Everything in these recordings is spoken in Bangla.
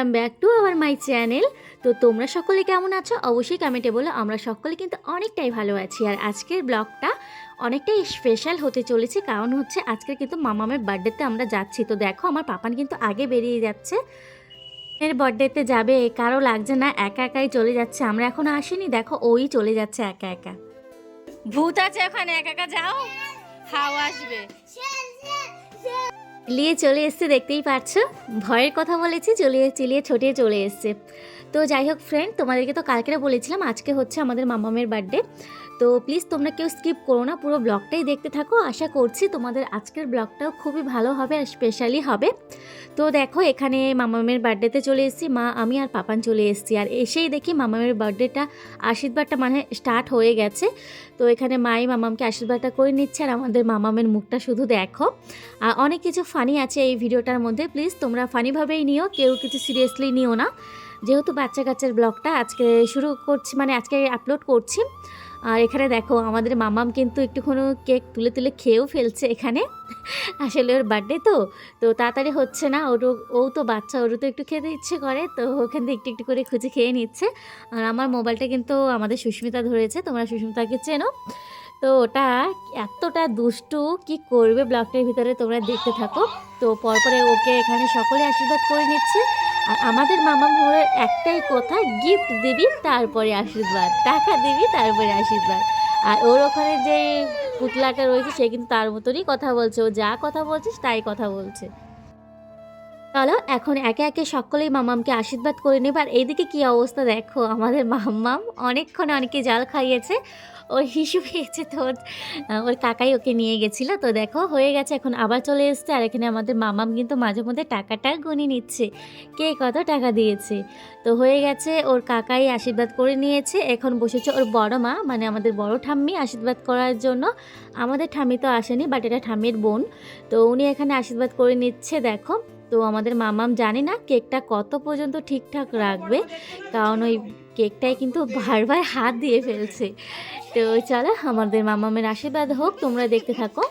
Welcome back to our my channel. তো তোমরা সকলে কেমন আছো অবশ্যই কমেন্টে বলো। আমরা সকলে কিন্তু অনেকটাই ভালো আছি। আর আজকের ব্লগটা অনেকটাই স্পেশাল হতে চলেছে, কারণ হচ্ছে আজকে কিন্তু মামামের বার্থডেতে আমরা যাচ্ছি। তো দেখো আমার পাপান কিন্তু আগে বেরিয়ে যাচ্ছে, এর বার্থডেতে যাবে, কারো লাগছে না, একা একাই চলে যাচ্ছে। আমরা এখনো আসিনি, দেখো ওই চলে যাচ্ছে একা একা। ভূত আছে ওখানে, একা একা যাও, হাওয়া আসবে। চিলিয়ে চলে এসছে, দেখতেই পাচ্ছ, ভয়ের কথা বলেছি, চিলিয়ে ছোটিয়ে চলে এসছে। তো যাই হোক ফ্রেন্ড, তোমাদেরকে তো কালকে বলেছিলাম আজকে হচ্ছে আমাদের মামামের বার্থডে। তো প্লিজ তোমরা কেউ স্কিপ করো না, পুরো ব্লগটাই দেখতে থাকো। আশা করছি তোমাদের আজকের ব্লগটাও খুবই ভালো হবে আর স্পেশালি হবে। তো দেখো এখানে মামামের বার্থডেতে চলে এসেছি, মা আমি আর পাপান চলে এসেছি। আর এসেই দেখি মামামের বার্থডেটা আশীর্বাদটা মানে স্টার্ট হয়ে গেছে। তো এখানে মাই মামামকে আশীর্বাদটা করে নিচ্ছে, আর আমাদের মামামের মুখটা শুধু দেখো। অনেক কিছু ফানি আছে এই ভিডিওটার মধ্যে, প্লিজ তোমরা ফানিভাবেই নিও, কেউ কিছু সিরিয়াসলি নিও না। যেহেতু বাচ্চা কাচ্চার ব্লগটা আজকে শুরু করছি, মানে আজকে আপলোড করছি। আর এখানে দেখো আমাদের মামাম কিন্তু একটুখানি কেক তুলে তুলে খেয়েও ফেলছে এখানে। আসলে ওর বার্থডে তো তাড়াতাড়ি হচ্ছে না, ও তো বাচ্চা, ওরও তো একটু খেতে ইচ্ছে করে, তো ওখান থেকে একটু একটু করে খুঁজে খেয়ে নিচ্ছে। আর আমার মোবাইলটা কিন্তু আমাদের সুস্মিতা ধরেছে, তোমরা সুস্মিতাকে চেনো। তো ওটা এতটা দুষ্টু, কি করবে ব্লগটার ভিতরে তোমরা দেখতে থাকো। তো পরপরে ওকে এখানে সকলে আশীর্বাদ করে নিচ্ছে। আর আমাদের মামা মোড়ের একটাই কথা, গিফট দিবি তারপরে আশীর্বাদ, টাকা দিবি তারপরে আশীর্বাদ। আর ওর ওখানে যে পুতলাটা রয়েছে সে কিন্তু তার মতনই কথা বলছে, ও যা কথা বলছিস তাই কথা বলছে। চলো এখন একে একে সকলেই মামামকে আশীর্বাদ করে নেব। আর এইদিকে কি অবস্থা দেখো, আমাদের মাম্মাম অনেকক্ষণ অনেকে জাল খাইয়েছে, ওর হিসু পেয়েছে, তো ওর কাকাই ওকে নিয়ে গেছিলো। তো দেখো হয়ে গেছে, এখন আবার চলে এসছে। আর এখানে আমাদের মামাম কিন্তু মাঝে মধ্যে টাকাটা গুনে নিচ্ছে, কে কত টাকা দিয়েছে। তো হয়ে গেছে, ওর কাকাই আশীর্বাদ করে নিয়েছে। এখন বসেছে ওর বড় মা, মানে আমাদের বড় ঠাম্মি আশীর্বাদ করার জন্য। আমাদের ঠাম্মি তো আসেনি, বাট এটা ঠাম্মির বোন। তো উনি এখানে আশীর্বাদ করে নিচ্ছে দেখো। তো আমাদের মামাম জানি না কেকটা কত পর্যন্ত ঠিকঠাক রাখবে, কারণ ওই কেকটাই কিন্তু বারবার হাত দিয়ে ফেলছে। তো চলো আমাদের মামামের আশীর্বাদ হোক, তোমরা দেখতে থাকো।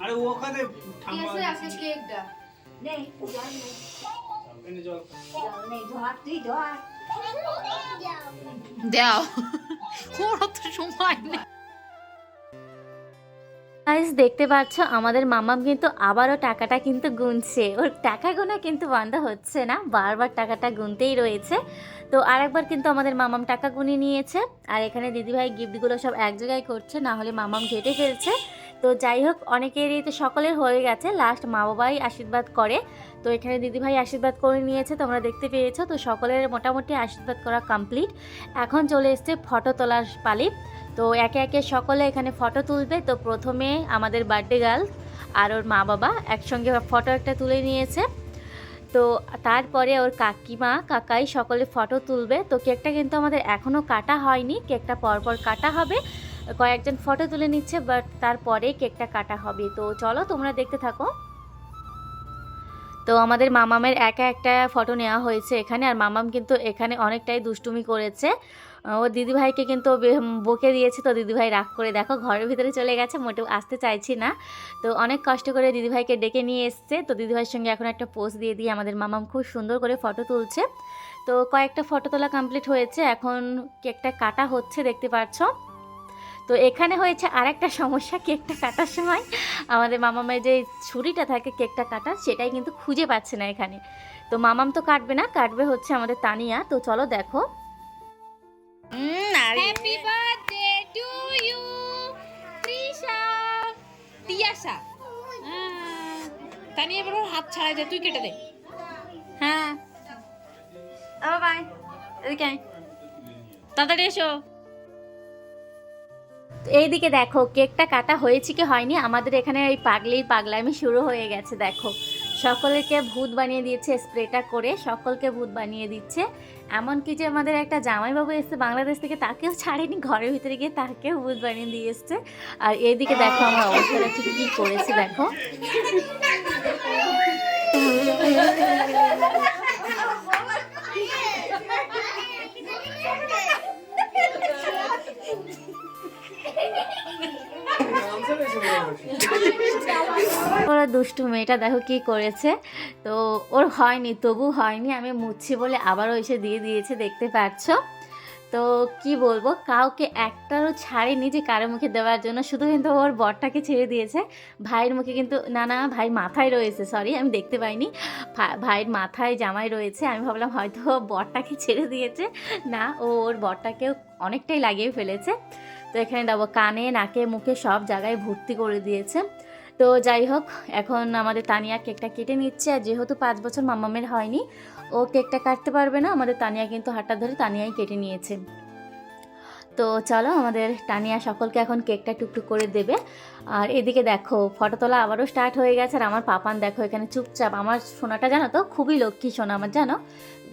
আরে ওখানে দাও কোনো তো সময় নেই। গাইস দেখতে পাচ্ছ আমাদের মামাম কিন্তু আবারও টাকাটা কিন্তু গুনছে, ওর টাকা গোনা কিন্তু বন্ধ হচ্ছে না, বারবার টাকাটা গুনতেই রয়েছে। তো আরেকবার কিন্তু আমাদের মামাম টাকা গুনে নিয়েছে। আর এখানে দিদিভাই গিফটগুলো সব এক জায়গায় করছে, না হলে মামাম ঘেটে ফেলছে। তো যাই হোক অনেকেরই তো সকলের হয়ে গেছে, লাস্ট মা বাবাই আশীর্বাদ করে। তো এখানে দিদিভাই আশীর্বাদ করে নিয়েছে, তোমরা দেখতে পেয়েছো। তো সকলের মোটামুটি আশীর্বাদ করা কমপ্লিট, এখন চলে এসছে ফটো তোলার পালি। তো একে একে সকলে এখানে ফটো তুলবে। তো প্রথমে আমাদের বার্থডে গার্ল আর ওর মা বাবা একসঙ্গে ফটো একটা তুলে নিয়েছে। তো তারপরে ওর কাকিমা কাকাই সকলে ফটো তুলবে। তো কেকটা কিন্তু আমাদের এখনও কাটা হয়নি, কেকটা পরপর কাটা হবে, কয়েকজন ফটো তুলে নিচ্ছে, বাট তারপরে কেকটা কাটা হবে। তো চলো তোমরা দেখতে থাকো। তো আমাদের মামামের একা একটা ফটো নেওয়া হয়েছে এখানে। আর মামাম কিন্তু এখানে অনেকটাই দুষ্টুমি করেছে, ও দিদিভাইকে কিন্তু বকে দিয়েছে। তো দিদিভাই রাগ করে দেখো ঘরের ভিতরে চলে গেছে, মোটেও আসতে চাইছি না। তো অনেক কষ্ট করে দিদিভাইকে ডেকে নিয়ে এসছে। তো দিদিভাইয়ের সঙ্গে এখন একটা পোজ দিয়ে দিয়ে আমাদের মামাম খুব সুন্দর করে ফটো তুলছে। তো কয়েকটা ফটো তোলা কমপ্লিট হয়েছে, এখন কেকটা কাটা হচ্ছে দেখতে পাচ্ছ। তো এখানে হয়েছে আরেকটা সমস্যা, কেকটা কাটার সময় আমাদের মামামের যে ছুরিটা থাকে কেকটা কাটার, সেটাই কিন্তু খুঁজে পাচ্ছে না এখানে। তো মামাম তো কাটবে না, কাটবে হচ্ছে আমাদের তানিয়া। তো চলো দেখো। Happy birthday to you Trisha Tiyasha. Tani এবার ওর হাত ছাড়াই দে, তুই কেটে দে। হ্যাঁ বাই, এদিকে তাড়াতাড়ি এসো। এইদিকে দেখো কেকটা কাটা হয়েছে কি হয়নি, আমাদের এখানে ওই পাগলামি শুরু হয়ে গেছে। দেখো সকলকে ভূত বানিয়ে দিয়েছে, স্প্রেটা করে সকলকে ভূত বানিয়ে দিচ্ছে। এমনকি যে আমাদের একটা জামাইবাবু এসছে বাংলাদেশ থেকে, তাকেও ছাড়েনি, ঘরের ভিতরে গিয়ে তাকেও ভূত বানিয়ে দিয়ে এসছে। আর এইদিকে দেখো আমার অবস্থাটা ঠিক কী করেছে দেখো। বড় দুষ্টু মেয়েটা দেখো কি করেছে। তো ওর হয়নি, তবু হয়নি, আমি মুছছি বলে আবারও এসে দিয়ে দিয়েছে, দেখতে পাচ্ছ। তো কি বলবো, কাউকে একটারও ছাড়েনি যে কারো মুখে দেওয়ার জন্য, শুধু কিন্তু ওর বরটাকে ছেড়ে দিয়েছে। ভাইয়ের মুখে কিন্তু না ভাই মাথায় রয়েছে, সরি আমি দেখতে পাইনি, ভাইয়ের মাথায় জামাই রয়েছে। আমি ভাবলাম হয়তো বরটাকে ছেড়ে দিয়েছে, না ও ওর বরটাকেও অনেকটাই লাগিয়ে ফেলেছে। তো এখানে দেবো কানে নাকে মুখে সব জায়গায় ভর্তি করে দিয়েছে। তো যাই হোক, এখন আমাদের তানিয়া কেকটা কেটে নিচ্ছে। আর যেহেতু 5 বছর মাম্মামের হয়নি, ও কেকটা কাটতে পারবে না, আমাদের তানিয়া কিন্তু হাতটা ধরে তানিয়াই কেটে নিয়েছে। তো চলো, আমাদের তানিয়া সকলকে এখন কেকটা টুকটুক করে দেবে। আর এদিকে দেখো ফটো তোলা আবারও স্টার্ট হয়ে গেছে। আর আমার পাপান দেখো এখানে চুপচাপ, আমার সোনাটা জানো তো খুবই লক্ষ্মী সোনা আমার, জানো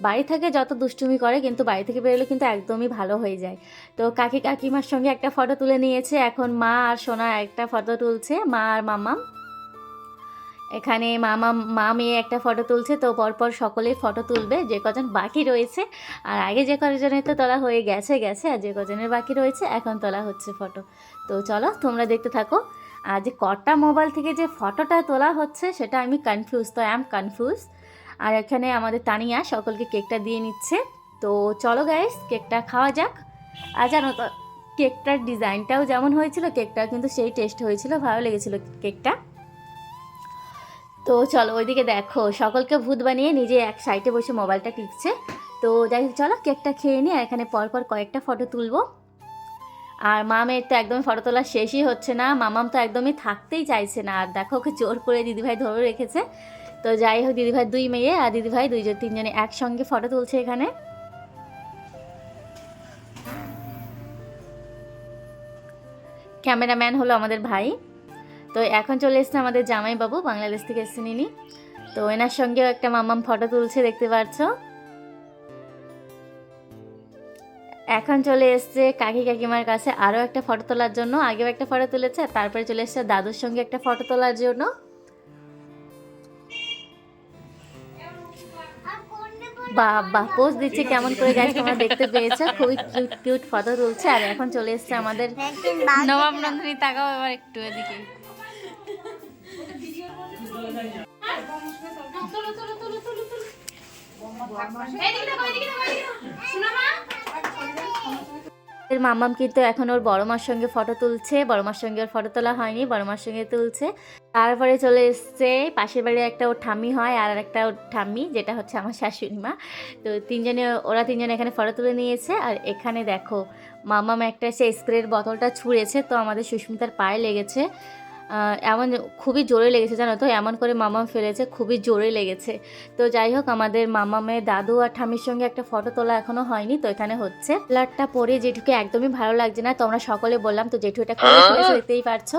বাড়ি থেকে যত দুষ্টুমি করে কিন্তু বাড়ি থেকে বেরোলে কিন্তু একদমই ভালো হয়ে যায়। তো কাকিমার সঙ্গে একটা ফটো তুলে নিয়েছে, এখন মা আর সোনা একটা ফটো তুলছে, মা আর মামাম। এখানে মা মেয়ে একটা ফটো তুলছে। তো পরপর সকলেই ফটো তুলবে, যে কজন বাকি রয়েছে। আর আগে যে কজনের তো তোলা হয়ে গেছে, আর যে কজনের বাকি রয়েছে এখন তোলা হচ্ছে ফটো। তো চলো তোমরা দেখতে থাকো। আর যে কটা মোবাইল থেকে যে ফটোটা তোলা হচ্ছে সেটা আমি কনফিউজ, তো আই এম কনফিউজ। আর এখানে আমাদের তানিয়া সকলকে কেকটা দিয়ে নিচ্ছে। তো চলো গাইস, কেকটা খাওয়া যাক। আর জানো তো কেকটার ডিজাইনটাও যেমন হয়েছিল, কেকটাও কিন্তু সেই টেস্ট হয়েছিল, ভালো লেগেছিল কেকটা। তো চলো ওইদিকে দেখো সকলকে ভূত বানিয়ে নিজে এক সাইডে বসে মোবাইলটা টিপছে। তো যাই হোক চলো কেকটা খেয়ে নিই, আর এখানে পরপর কয়েকটা ফটো তুলবো। আর মামের তো একদমই ফটো তোলা শেষই হচ্ছে না, মামাম তো একদমই থাকতেই চাইছে না। আর দেখো ওকে জোর করে দিদিভাই ধরে রেখেছে। তো যাই হোক, দিদিভাই 2 মেয়ে আর দিদিভাই 3জনে একসঙ্গে ফটো তুলছে এখানে। ক্যামেরাম্যান হলো আমাদের ভাই। তো এখন চলে এসছে আমাদের জামাইবাবু, বাংলাদেশ থেকে এসছেন ইনি। তো এনার সঙ্গেও একটা মামাম ফটো তুলছে, দেখতে পাচ্ছ। এখন চলে এসছে কাকিমার কাছে আরও একটা ফটো তোলার জন্য, আগেও একটা ফটো তুলেছে, আর তারপরে চলে এসছে দাদুর সঙ্গে একটা ফটো তোলার জন্য। বাহ পোজ দিচ্ছে কেমন করে গাইস, তোমরা দেখতে পেয়েছো, খুবই কিউট ফটো তুলছে। আর এখন চলে এসছে আমাদের নবাব নন্দিনী, তাকাও এবার একটু এদিকে। মাম্মাম কিন্তু এখন ওর বড় মার সঙ্গে ফটো তুলছে, বড় মার সঙ্গে ওর ফটো তোলা হয়নি, বড় মার সঙ্গে তুলছে। তারপরে চলে এসছে পাশের বাড়ির একটা ওর ঠাম্মি হয়, আর একটা ওর ঠাম্মি যেটা হচ্ছে আমার শাশুড়ি মা। তো ওরা তিনজনে এখানে ফটো তুলে নিয়েছে। আর এখানে দেখো মাম্মাম একটা সে স্প্রের বোতলটা ছুঁড়েছে, তো আমাদের সুস্মিতার পায়ে লেগেছে। এমন খুবই জোরে লেগেছে জানো তো, এমন করে মামাম ফেলেছে, খুবই জোরে লেগেছে। তো যাই হোক, আমাদের মামামের দাদু আর ঠামির সঙ্গে একটা ফটো তোলা এখনো হয়নি, তো এখানে হচ্ছে। ব্লাডটা পরে জেঠুকে একদমই ভালো লাগছে না, তোমরা সকলে বললাম, তো জেঠু এটা করে ফেলেছে, দেখতেই পারছো।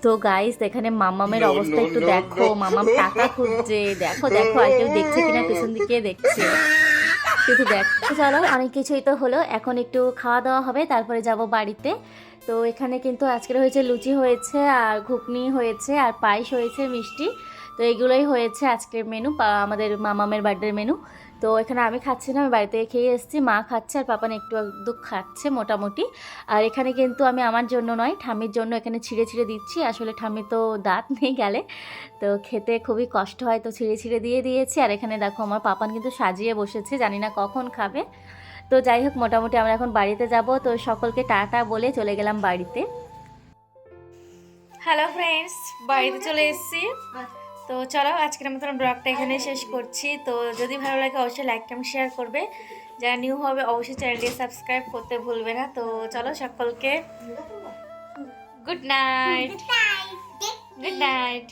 তো গাইস এখানে মামামের অবস্থা একটু দেখো, মামাম টাকা খুঁজছে, দেখো আর কেউ দেখছে কিনা পেছন দিকে দেখছে, শুধু দেখো। চলো অনেক কিছুই তো হলো, এখন একটু খাওয়া দাওয়া হবে, তারপরে যাব বাড়িতে। তো এখানে কিন্তু আজকের হয়েছে লুচি হয়েছে, আর ঘুগনি হয়েছে, আর পায়েস হয়েছে, মিষ্টি। তো এগুলোই হয়েছে আজকের মেনু, আমাদের মামামের বার্থডের মেনু। তো এখানে আমি খাচ্ছি না, আমি বাড়িতে খেয়ে এসেছি, মা খাচ্ছে আর পাপান একটু খাচ্ছে মোটামুটি। আর এখানে কিন্তু আমি আমার জন্য নয়, ঠাম্মির জন্য এখানে ছিঁড়ে দিচ্ছি। আসলে ঠাম্মি তো দাঁত নেই গেলে, তো খেতে খুবই কষ্ট হয়, তো ছিঁড়ে দিয়ে দিয়েছি। আর এখানে দেখো আমার পাপান কিন্তু সাজিয়ে বসেছে, জানি না কখন খাবে। তো যাই হোক, মোটামুটি আমরা এখন বাড়িতে যাব। তো সকলকে টাটা বলে চলে গেলাম বাড়িতে। হ্যালো ফ্রেন্ডস, বাড়িতে চলে এসেছি। তো চলো আজকের মতন ব্লগটা এখানে শেষ করছি। তো যদি ভালো লাগে অবশ্যই লাইক কমেন্ট শেয়ার করবে, যারা নিউ হবে অবশ্যই চ্যানেলটি সাবস্ক্রাইব করতে ভুলবে না। তো চলো সকলকে গুড নাইট। Good night.